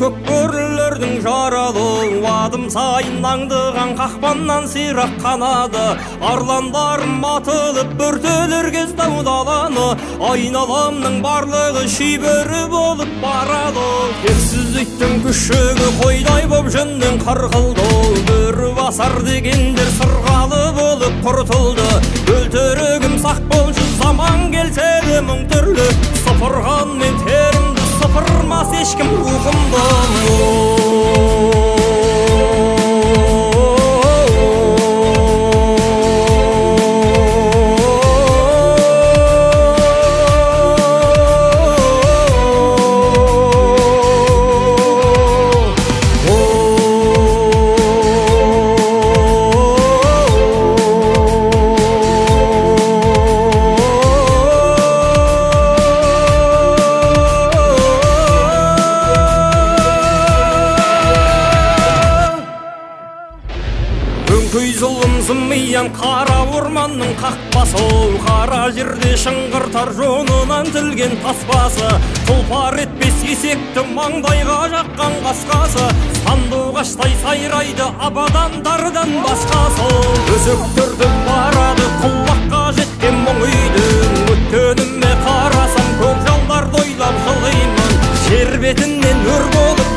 көк бөрілердің жаралы, адым сайын аңдыған қақпаннан сирақ қанады. Арландарым атылып бүртелер кез дау-даланы, айналамның барлығы шибөрі болып барады. Тексіз иттің күшігі қойдай боп жөннен қырқылды, бөрі басар дегендер сырғалы болып құртылды. Өлтірігім сақ болшы, заман келсе де мың түрлі, сыпырған мен терімді сыпырмас ешкім рухымды. Көй зұлым зымиян қара орманның қақпасы, қара жерде шыңғыртар жонынан тілген таспасы. Тұлпар етпес есекті маңдайға жаққан қасқасы, сандуғаштай сайрайды абадандардан басқасы. Өзектірді барады құлаққа жеткен мұң үйдің, өткеніме қарасам көк жалдарды ойлап жылаймын. Жер бетінен өр болып